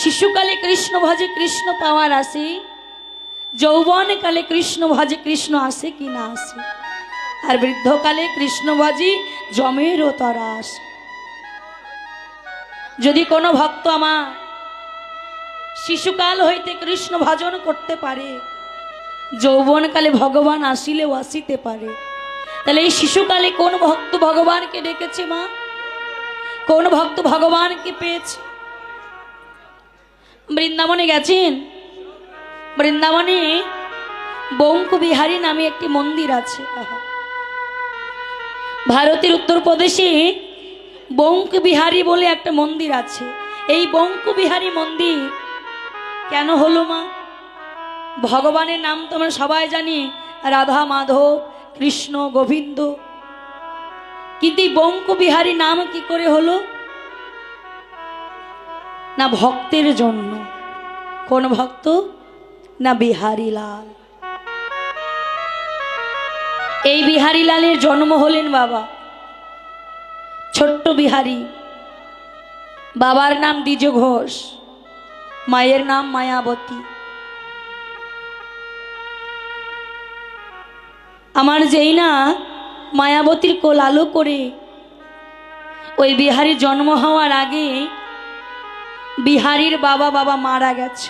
শিশুকালে কৃষ্ণ ভজে কৃষ্ণ পাওয়ার আসে, যৌবনকালে কৃষ্ণ ভজে কৃষ্ণ আসে কি না আসে, আর বৃদ্ধকালে কৃষ্ণ ভজি জমেরও তরা আসে। যদি কোনো ভক্ত আমার শিশুকাল হইতে কৃষ্ণ ভজন করতে পারে, যৌবনকালে ভগবান আসিলেও আসিতে পারে, তাহলে এই শিশুকালে কোন ভক্ত ভগবানকে ডেকেছে মা? কোন ভক্ত ভগবানকে পেয়েছে? বৃন্দাবনে গেছেন? বৃন্দাবনে বঙ্কু বিহারী নামে একটি মন্দির আছে। ভারতের উত্তরপ্রদেশে বঙ্কু বিহারী বলে একটা মন্দির আছে। এই বঙ্কু বিহারী মন্দির কেন হলো মা? ভগবানের নাম তো আমরা সবাই জানি, রাধা মাধব কৃষ্ণ গোবিন্দ, কিন্তু এই বঙ্কু বিহারী নাম কি করে হলো? না ভক্তের জন্য। কোন ভক্ত? না বিহারী লাল। এই বিহারী লালের জন্ম হলেন বাবা ছোট্ট বিহারী। বাবার নাম দ্বিজ ঘোষ, মায়ের নাম মায়াবতী। আমার যেই না মায়াবতীর কোল আলো করে ওই বিহারীর জন্ম হওয়ার আগে বিহারীর বাবা মারা গেছে।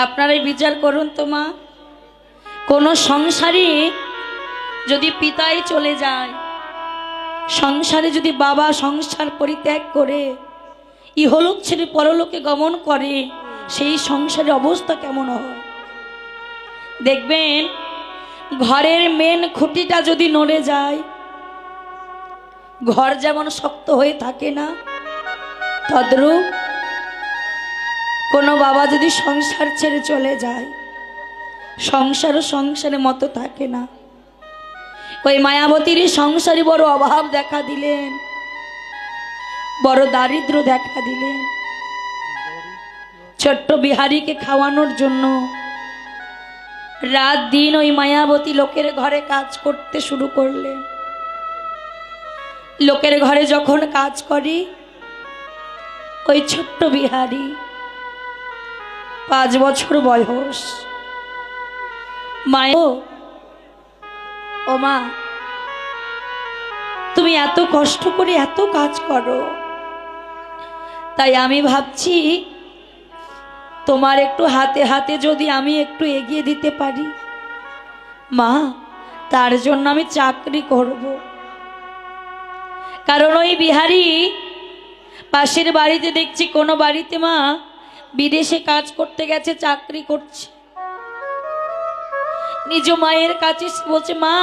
আপনারাই বিচার করুন তো মা, কোন সংসারে যদি পিতাই চলে যায়, সংসারে যদি বাবা সংসার পরিত্যাগ করে ইহলোক ছেড়ে পরলোকে গমন করে, সেই সংসারের অবস্থা কেমন হয় দেখবেন। ঘরের মেন খুঁটিটা যদি নড়ে যায়, ঘর যেমন শক্ত হয়ে থাকে না, তদ্রূপ কোনো বাবা যদি সংসার ছেড়ে চলে যায়, সংসারও সংসারের মতো থাকে না। ওই মায়াবতীর সংসারে বড় অভাব দেখা দিলেন, বড় দারিদ্র দেখা দিলেন। ছোট্ট বিহারীকে খাওয়ানোর জন্য রাত দিন ওই মায়াবতী লোকের ঘরে কাজ করতে শুরু করলেন। লোকের ঘরে যখন কাজ করি, ওই ছোট্ট বিহারী 5 বছর বয়স। মায়া, ও মা, তুমি এত কষ্ট করে এত কাজ করো, তাই আমি ভাবছি তোমার একটু হাতে হাতে যদি আমি একটু এগিয়ে দিতে পারি মা, তার জন্য আমি চাকরি করব। কারণ ওই বিহারী পাশের বাড়িতে দেখছি কোনো বাড়িতে মা বিদেশে কাজ করতে গেছে, চাকরি করছে। নিজ মায়ের কাছে বলছে, মা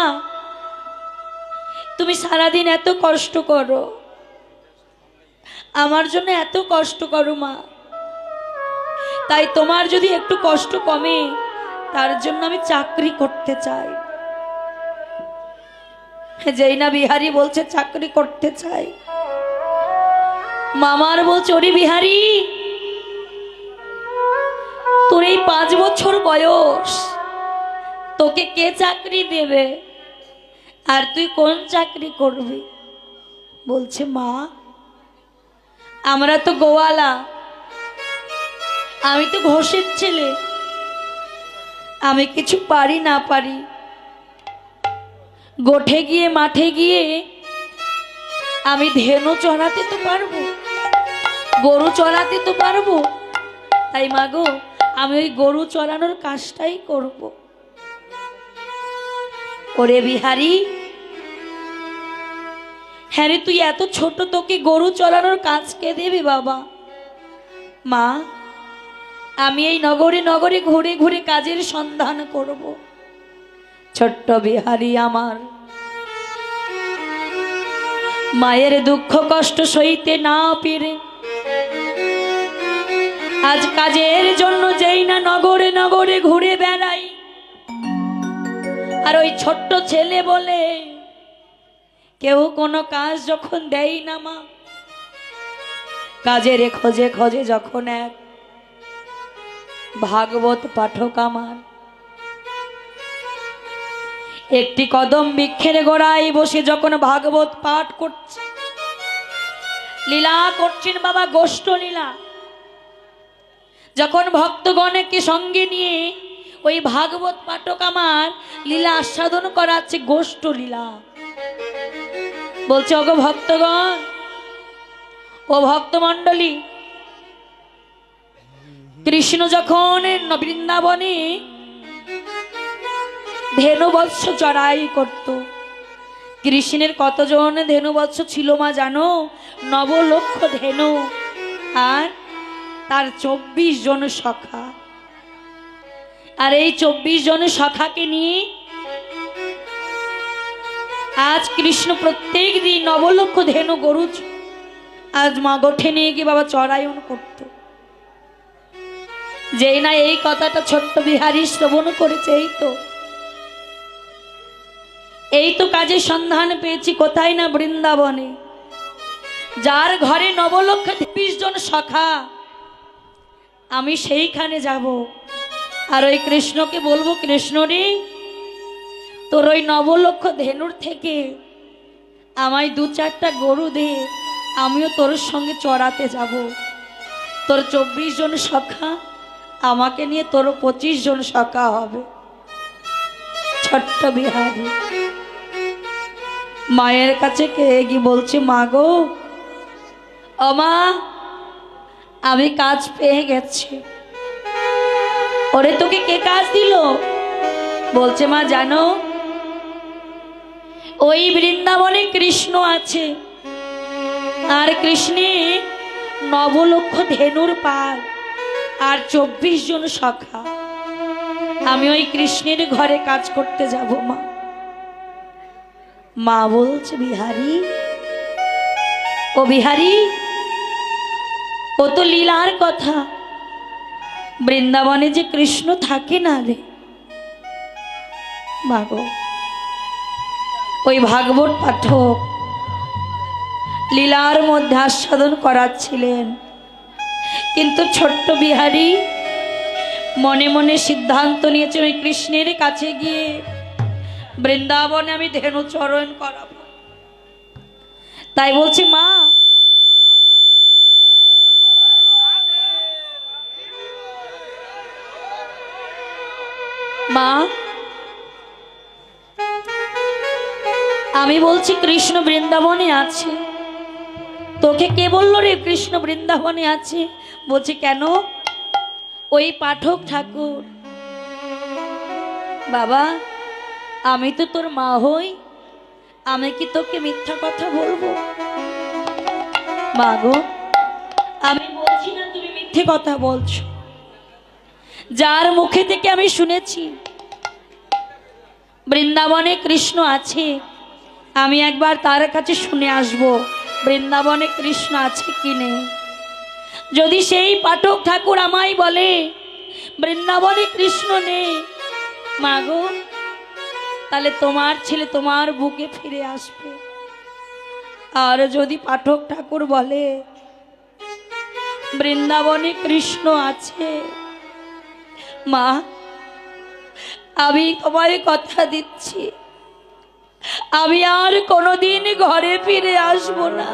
তুমি সারাদিন এত কষ্ট করো, আমার জন্য এত কষ্ট করো মা, তাই তোমার যদি একটু কষ্ট কমে তার জন্য আমি চাকরি করতে চাই। যেই না বিহারী বলছে চাকরি করতে চাই, মামার বলছে, ওরে বিহারী, তোর এই 5 বছর বয়স, তোকে কে চাকরি দেবে, আর তুই কোন চাকরি করবি? বলছে, মা আমরা তো গোয়ালা, আমি তো ঘোষের ছেলে, আমি কিছু পারি না পারি, গোঠে গিয়ে মাঠে গিয়ে আমি ধেনু চড়াতে তো পারবো, গরু চড়াতে তো পারবো, তাই মা গো আমি ওই গরু চড়ানোর কাজটাই করব। ওরে বিহারী, হ্যাঁ রে, তুই এত ছোট, তোকে গরু চড়ানোর কাজ কে দেবে বাবা? মা আমি এই নগরে নগরে ঘুরে ঘুরে কাজের সন্ধান করব। ছোট্ট বিহারী আমার মায়ের দুঃখ কষ্ট সইতে না পেরে আজ কাজের জন্য যেই না নগরে নগরে ঘুরে বেড়াই, আর ওই ছোট্ট ছেলে বলে কেউ কোনো কাজ যখন দেয় না মা, কাজের খোঁজে খোঁজে যখন এক ভাগবত পাঠক আমার একটি কদম বৃক্ষের গোড়ায় বসে যখন ভাগবত পাঠ করছে, লীলা করছেন বাবা গোষ্ঠ লীলা। যখন ভক্তগণকে সঙ্গে নিয়ে ওই ভাগবত পাঠক আমার লীলা আস্বাদন করাচ্ছে, গোষ্ঠ লীলা। বলছে ওগো ভক্তগণ, ও ভক্তমণ্ডলী, কৃষ্ণ যখন বৃন্দাবনে ধেনুবৎস চড়াই করত, কৃষ্ণের কতজন ধেনুবৎস ছিল মা জানো? 9 লক্ষ ধেনু, আর তার 24 জন সখা। আর এই 24 জন সখাকে নিয়ে আজ কৃষ্ণ প্রত্যেক দিন 9 লক্ষ ধেনু গরু আজ মা গোঠে নিয়ে গিয়ে বাবা চড়ায়ন করত। যেই না এই কথাটা ছোট্ট বিহারী শ্রবণ করেছে, এই তো কাজের সন্ধান পেয়েছি কোথায় না বৃন্দাবনে, যার ঘরে 9 লক্ষ 23 জন সখা। আমি সেইখানে যাব আর ওই কৃষ্ণকে বলবো, কৃষ্ণ রে, তোর ওই 9 লক্ষ ধেনুর থেকে আমায় 2-4টা গরু দে, আমিও তোর সঙ্গে চড়াতে যাব। তোর 24 জন সখা, আমাকে নিয়ে তোর 25 জন সখা হবে। ছোট্ট বিহারী মায়ের কাছে কে গিয়ে বলছে, মা গো, ও মা, আমি কাজ পেয়ে গেছি। ওরে তোকে কে কাজ দিল? বলছে মা জানো, ওই বৃন্দাবনে কৃষ্ণ আছে, আর কৃষ্ণে 9 লক্ষ ধেনুর পাল আর 24 জন সখা। আমি ওই কৃষ্ণের ঘরে কাজ করতে যাব মা। মা বলছে, বিহারী, ও বিহারী, ও তো লীলার কথা, বৃন্দাবনে যে কৃষ্ণ থাকে না রে। মাগো, ওই ভাগবত পাঠক লীলার মধ্যে আস্বাদন করাচ্ছিলেন, কিন্তু ছোট্ট বিহারী মনে মনে সিদ্ধান্ত নিয়েছে ওই কৃষ্ণের কাছে গিয়ে বৃন্দাবনে আমি ধেনু চরণ করাবো। তাই বলছি, মা, মা, আমি বলছি কৃষ্ণ বৃন্দাবনে আছে। তোকে কে বললো রে কৃষ্ণ বৃন্দাবনে আছে? বলছি কেন? ওই পাঠক ঠাকুর। বাবা, আমি তো তোর মা হই, আমি কি তোকে মিথ্যা কথা বলবো? মা গো, আমি বলছি না তুমি মিথ্যে কথা বলছো। যার মুখে থেকে আমি শুনেছি বৃন্দাবনে কৃষ্ণ আছে, আমি একবার তার কাছে শুনে আসব বৃন্দাবনে কৃষ্ণ আছে কি নেই। যদি সেই পাঠক ঠাকুর আমায় বলে বৃন্দাবনে কৃষ্ণ নেই, মা গো, তাহলে তোমার ছেলে তোমার বুকে ফিরে আসবে। আর যদি পাঠক ঠাকুর বলে বৃন্দাবনে কৃষ্ণ আছে, মা, আমি তোমায় কথা দিচ্ছি, আমি আর কোনোদিন ঘরে ফিরে আসব না।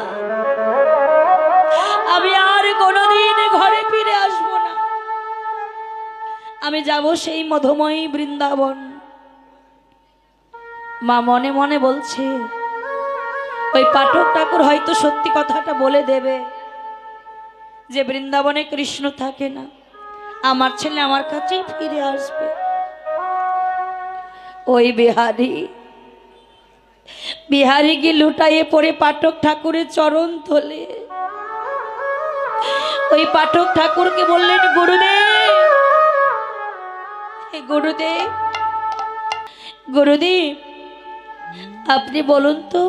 আমি আর কোনোদিন ঘরে ফিরে আসব না। আমি যাব সেই মধুময়ী বৃন্দাবন। মা মনে মনে বলছে, ওই পাঠক ঠাকুর হয়তো সত্যি কথাটা বলে দেবে যে বৃন্দাবনে কৃষ্ণ থাকে না, আমার ছেলে আমার কাছেই ফিরে আসবে। ওই বিহারী কি লুটাইয়ে পড়ে পাঠক ঠাকুরের চরণ তোলে। ওই পাঠক ঠাকুরকে বললেন, গুরুদেব, গুরুদেব, গুরুদেব, আপনি বলুন তো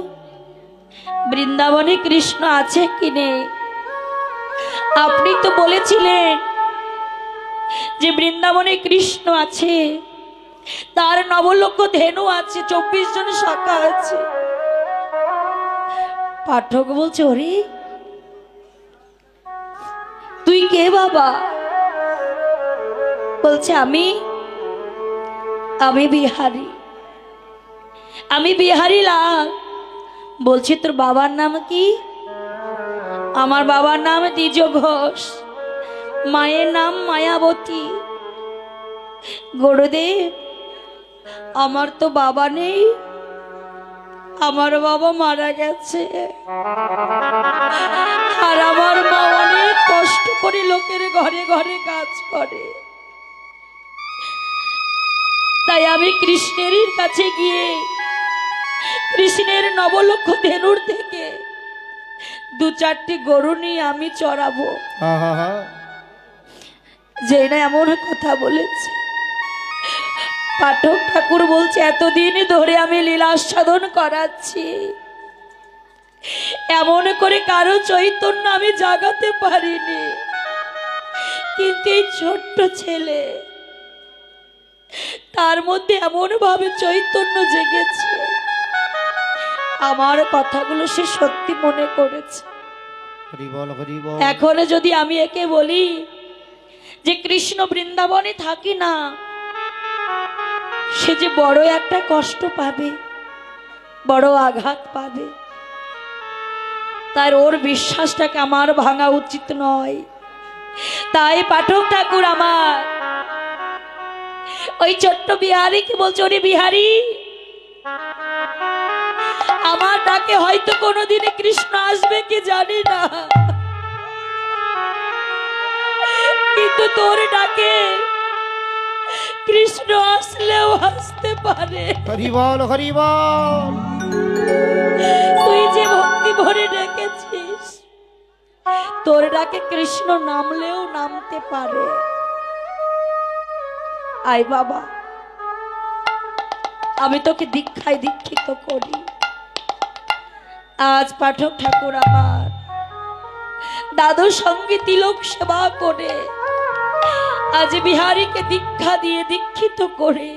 বৃন্দাবনে কৃষ্ণ আছে কি নেই? আপনি তো বলেছিলেন যে বৃন্দাবনে কৃষ্ণ আছে, তার 9 লক্ষ ধেনু আছে, 24 জন সখা আছে। পাঠক বলছে, ওরে তুই কে বাবা? বলছে, আমি বিহারী, আমি বিহারী লাল। বলছি, তোর বাবার নাম কি? আমার বাবার নাম দ্বিজ ঘোষ, মায়ের নাম মায়াবতী। গুরুদেব, আমার তো বাবা নেই, আমার বাবা মারা গেছে, আর আমার মা অনেক কষ্ট করে লোকের ঘরে ঘরে কাজ করে। তাই আমি কৃষ্ণের কাছে গিয়ে কৃষ্ণের নবলক্ষ ধেনুর থেকে 2-4টি গরু নিয়ে আমি চড়াবো। যে না এমন কথা বলেছে। পাঠক ঠাকুর বলছে এতদিন ধরে আমি লীলা সাধন করাচ্ছি, এমন করে কারো চৈতন্য আমি জাগাতে পারিনি, কিন্তু এই ছোট্ট ছেলে, তার মধ্যে এমন ভাবে চৈতন্য জেগেছে, আমার কথাগুলো সে সত্যি মনে করেছে। এখন যদি আমি একে বলি যে কৃষ্ণ বৃন্দাবনে থাকি না, সে যে বড় একটা কষ্ট পাবে, বড় আঘাত পাবে। তার ওর বিশ্বাসটাকে আমার ভাঙা উচিত নয়। তাই পাঠক ঠাকুর আমার ওই ছোট্ট বিহারীকে বলছে, ওরে বিহারী, আমার ডাকে হয়তো কোনোদিনে কৃষ্ণ আসবে কি জানি না, কিন্তু তোর ডাকে কৃষ্ণ আসলেও আসতে পারে। হরি বল, হরি বল। তুই যে ভক্তি ভরে ডেকেছিস, তোর ডাকে কৃষ্ণ নামলেও নামতে পারে। আয় বাবা, আমি তোকে দীক্ষায় দীক্ষিত করি। আজ পাঠক ঠাকুর আমার দাদুর সঙ্গে তিলক সেবা করে আজ বিহারীকে দীক্ষা দিয়ে দীক্ষিত করে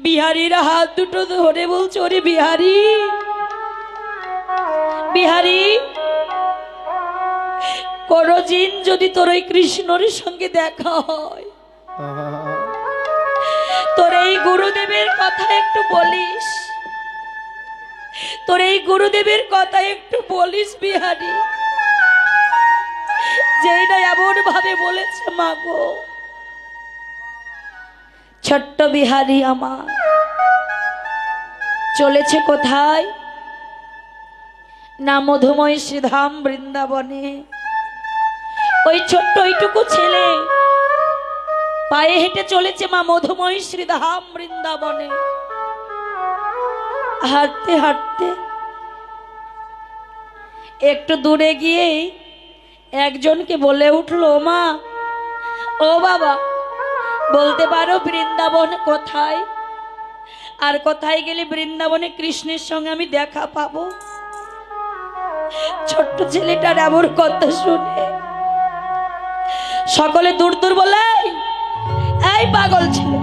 বিহারীর হাত দুটো ধরে বলছে, ওরে বিহারী, বিহারী, কোনদিন যদি তোর ওই কৃষ্ণর সঙ্গে দেখা হয়, তোর এই গুরুদেবের কথা একটু বলিস, তোর এই গুরুদেবের কথা একটু বলিস বিহারী। যেই না এমন ভাবে বলেছে, মা গো, ছোট্ট বিহারী আমার চলেছে কোথায় না, মধুময় শ্রীধাম বৃন্দাবনে। ওই ছোট্ট ওইটুকু ছেলে পায়ে হেঁটে চলেছে মা মধুময় শ্রীধাম বৃন্দাবনে। হাঁটতে হাঁটতে একটু দূরে গিয়ে একজনকে বলে উঠলো, মা, ও বাবা, বলতে পারো বৃন্দাবন কোথায়, আর কোথায় গেলে বৃন্দাবনে কৃষ্ণের সঙ্গে আমি দেখা পাবো? ছোট্ট ছেলেটার এমন কথা শুনে সকলে দূর দূর বলে, এই পাগল ছেলে,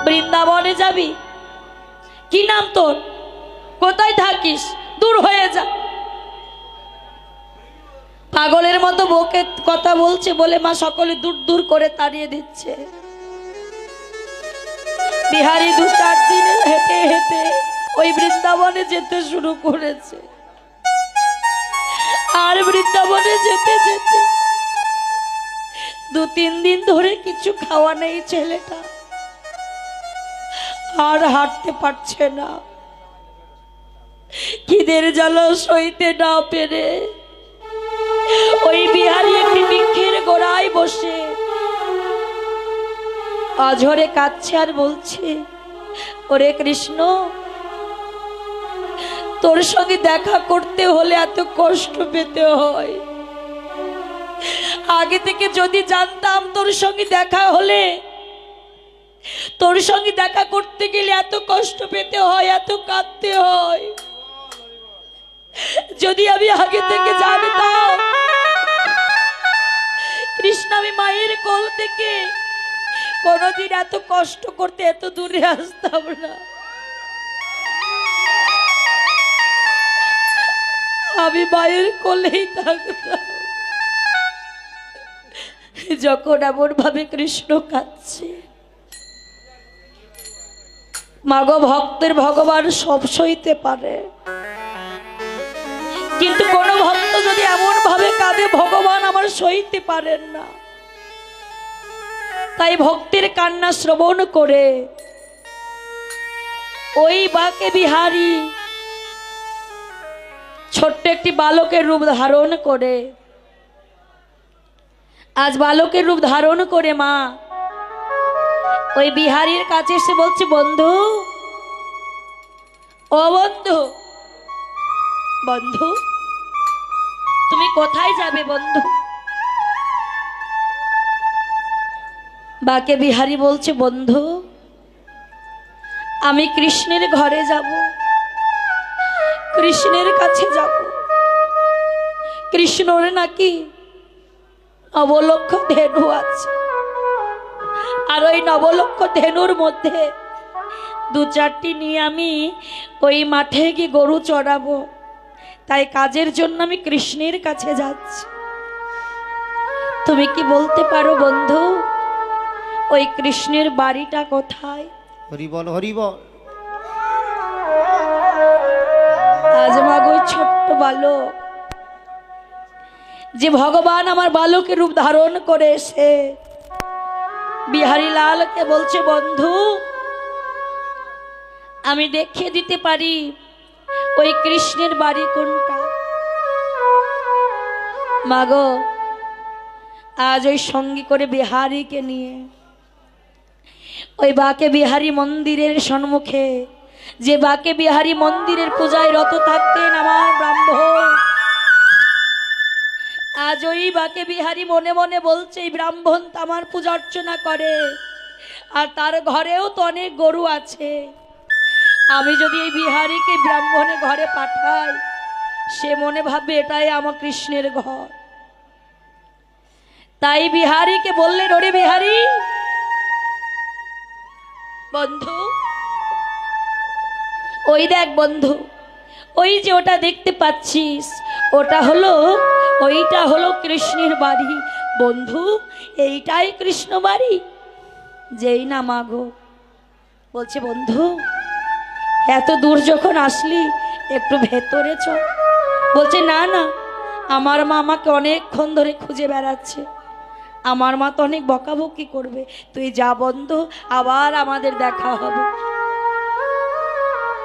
বৃন্দাবনে যাবি? কি নাম তোর? কোথায় থাকিস? দূর হয়ে যা। পাগলের মতো বউকে কথা বলছে বলে মা সকলে দূর দূর করে তাড়িয়ে দিচ্ছে। বিহারী 2-4 দিন হেঁটে হেঁটে ওই বৃন্দাবনে যেতে শুরু করেছে। আর বৃন্দাবনে যেতে যেতে 2-3 দিন ধরে কিছু খাওয়া নেই ছেলেটা, আর হাঁটতে পারছে না। খিদের জ্বালা সইতে না পেরে ওই বিহারী একটি বৃক্ষের গোড়ায় বসে অঝরে কাঁদছে আর বলছে, ওরে কৃষ্ণ, তোর সঙ্গে দেখা করতে হলে এত কষ্ট পেতে হয়। আগে থেকে যদি জানতাম তোর সঙ্গে দেখা হলে, তোর সঙ্গে দেখা করতে গেলে এত কষ্ট পেতে হয়, এত কাঁদতে হয়, যদি আমি আগে থেকে জানতাম কৃষ্ণ, আমি মায়ের কোল থেকে কোনদিন এত কষ্ট করতে এত দূরে আসতাম না। আমি মায়ের কোলেই থাকতাম। যখন এমন ভাবে কৃষ্ণ কাঁদছে, মাগো, ভক্তের ভগবান সব সইতে পারে, কিন্তু কোন ভক্ত যদি এমন ভাবে কাঁদে ভগবান আমার সইতে পারেন না। তাই ভক্তের কান্না শ্রবণ করে ওই বাকে বিহারী ছোট্ট একটি বালকের রূপ ধারণ করে, আজ বালকের রূপ ধারণ করে মা ওই বিহারীর কাছে এসে বলছে, বন্ধু, ও বন্ধু, বন্ধু তুমি কোথায় যাবে বন্ধু? বাকে বিহারী বলছে, বন্ধু আমি কৃষ্ণের ঘরে যাব, কৃষ্ণের কাছে যাব। কৃষ্ণর নাকি নবলক্ষ ধেনু আছে, আর ওই নবলক্ষ ধেনুর মধ্যে দু চারটি নিয়ে আমি ওই মাঠে গিয়ে গরু চড়াবো। তাই কাজের জন্য আমি কৃষ্ণের কাছে যাচ্ছি। তুমি কি বলতে পারো বন্ধু ওই কৃষ্ণের বাড়িটা কোথায়? হরি বল, হরি বল। আজ মাগো ছোট্ট বালক যে ভগবান আমার বালকের রূপ ধারণ করে এসে বিহারী লালকে বলছে, বন্ধু আমি দেখিয়ে দিতে পারি ওই কৃষ্ণের বাড়ি কোনটা। মাগো আজ ওই সঙ্গী করে বিহারীকে নিয়ে ওই বাকে বিহারী মন্দিরের সম্মুখে, যে বাকে বিহারী মন্দিরের পূজায় রত থাকতেন আমার ব্রাহ্মণ, আজ ওই বাকে বিহারী মনে মনে বলছে, এই ব্রাহ্মণ তো আমার পূজা অর্চনা করে, আর তার ঘরেও তো অনেক গরু আছে। আমি যদি এই বিহারীকে ব্রাহ্মণের ঘরে পাঠাই, সে মনে ভাববে এটাই আমার কৃষ্ণের ঘর। তাই বিহারীকে বললেন, ওরে বিহারী বন্ধু, ওই দেখ বন্ধু, ওই যে ওটা দেখতে পাচ্ছিস ওইটা হলো কৃষ্ণের বাড়ি। বন্ধু এইটাই কৃষ্ণ বাড়ি? যেই না মাগো বলছে, বন্ধু এত দূর যখন আসলি একটু ভেতরে চল। বলছে, না না, আমার মা আমাকে অনেকক্ষণ ধরে খুঁজে বেড়াচ্ছে, আমার মা তো অনেক বকাবকি করবে, তুই যা বন্ধু, আবার আমাদের দেখা হবে।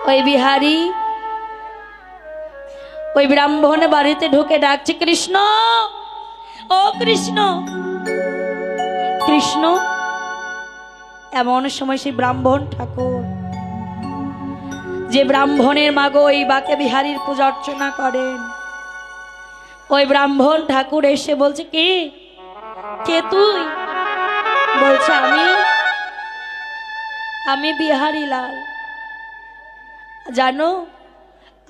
ওই বিহারী ওই ব্রাহ্মণ বাড়িতে ঢুকে ডাকছে, কৃষ্ণ, ও কৃষ্ণ, কৃষ্ণ। এমন সময় সেই ব্রাহ্মণ ঠাকুর, যে ব্রাহ্মণের মাগো ওই বাকে বিহারীর পূজা অর্চনা করেন, ওই ব্রাহ্মণ ঠাকুর এসে বলছে, কে কে তুই? বলছে, আমি বিহারী লাল। জানো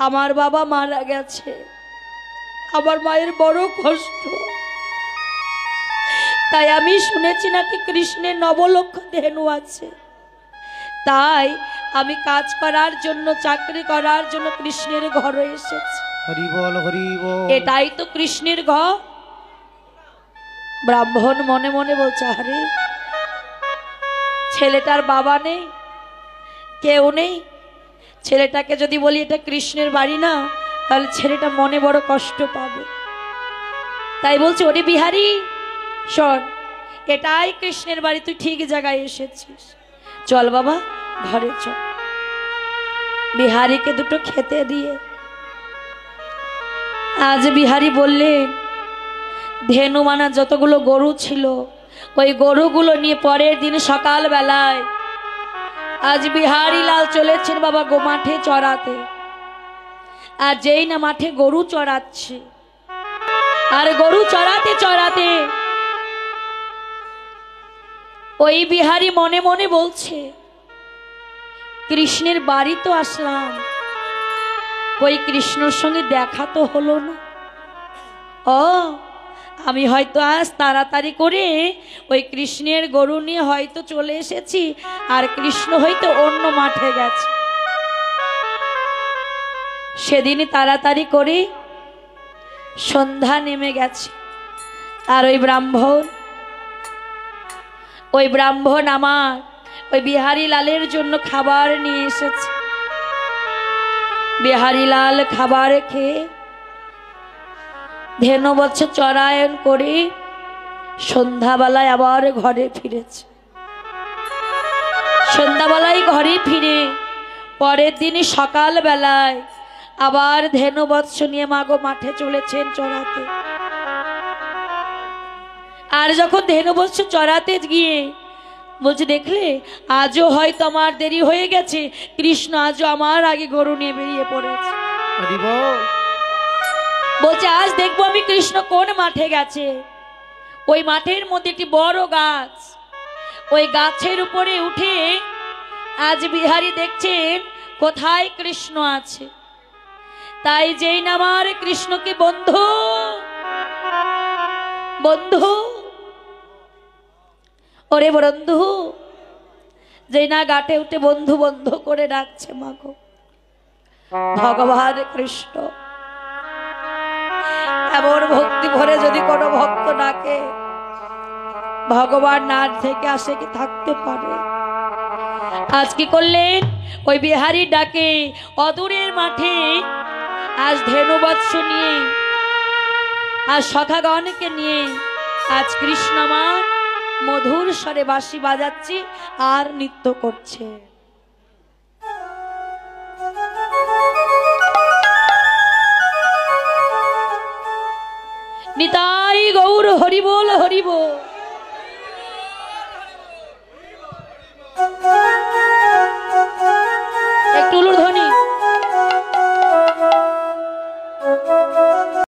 আমার বাবা মারা গেছে, আমার মায়ের বড় কষ্ট, তাই আমি শুনেছি নাকি কৃষ্ণের নবলক্ষ ধেনু আছে, তাই আমি কাজ করার জন্য, চাকরি করার জন্য কৃষ্ণের ঘরে এসেছি। হরি বল, হরি বল। এটাই তো কৃষ্ণের ঘর। ব্রাহ্মণ মনে মনে বলছে, আরে ছেলেটার বাবা নেই, কেউ নেই, ছেলেটাকে যদি বলি এটা কৃষ্ণের বাড়ি না, তাহলে ছেলেটা মনে বড় কষ্ট পাবে। তাই বলছে, ওরে বিহারী শোন, এটাই কৃষ্ণের বাড়ি, তুই ঠিক জায়গায় এসেছিস, চল বাবা ঘরে চল। বিহারীকে দুটো খেতে দিয়ে আজ বিহারী বললেন, ধেনু মানা যতগুলো গরু ছিল ওই গরুগুলো নিয়ে পরের দিন সকাল বেলায় আজ বিহারী লাল চলেছেন বাবা মাঠে চড়াতে। আর যেই না মাঠে গরু চড়াচ্ছে, আর গরু চড়াতে চড়াতে ওই বিহারী মনে মনে বলছে, কৃষ্ণের বাড়ি তো আসলাম, ওই কৃষ্ণর সঙ্গে দেখা তো হলো না। ও আমি হয়তো আজ তাড়াতাড়ি করে ওই কৃষ্ণের গরু নিয়ে হয়তো চলে এসেছি, আর কৃষ্ণ হয়তো অন্য মাঠে গেছে। সেদিনই তাড়াতাড়ি করে সন্ধ্যা নেমে গেছে, আর ওই ব্রাহ্মণ আমার ওই বিহারী লালের জন্য খাবার নিয়ে এসেছে। বিহারী লাল খাবার খেয়ে ধেনু বৎস চরায়ন করে সন্ধ্যাবেলায় আবার ঘরে ফিরেছে। সন্ধ্যাবেলায় ঘরে ফিরে পরের দিনই সকাল বেলায় আবার ধেনু বৎস নিয়ে মাগো মাঠে চলেছেন চড়াতে। আর যখন ধেনু বৎস চড়াতে গিয়ে বলছে, দেখলে আজও হয়তো আমার দেরি হয়ে গেছে, কৃষ্ণ আজও আমার আগে গরু নিয়ে বেরিয়ে পড়েছে। হরি বল। বলছে আজ দেখবো আমি কৃষ্ণ কোন মাঠে গেছে। ওই মাঠের মধ্যে একটি বড় গাছ, ওই গাছের উপরে উঠে আজ বিহারী দেখছেন কোথায় কৃষ্ণ আছে। তাই যেই না আমার কৃষ্ণকে বন্ধু বন্ধু ওরে বন্ধু, যেই না গাটে উঠে বন্ধু বন্ধু করে ডাকছে মাগো ভগবান কৃষ্ণ। এমন ভক্তি ভরে যদি কোনো ভক্ত ডাকে, ভগবান না থেকে আসে কি থাকতে পারে? আজ কি করলেন? ওই বিহারী ডাকে অদূরের মাঠে আজ ধেনু বৎস নিয়ে আজ সখাগণকে নিয়ে আজ কৃষ্ণ আমার মধুর স্বরে বাঁশি বাজাচ্ছে আর নৃত্য করছে। নিতাই গৌর হরি বল হরি বল।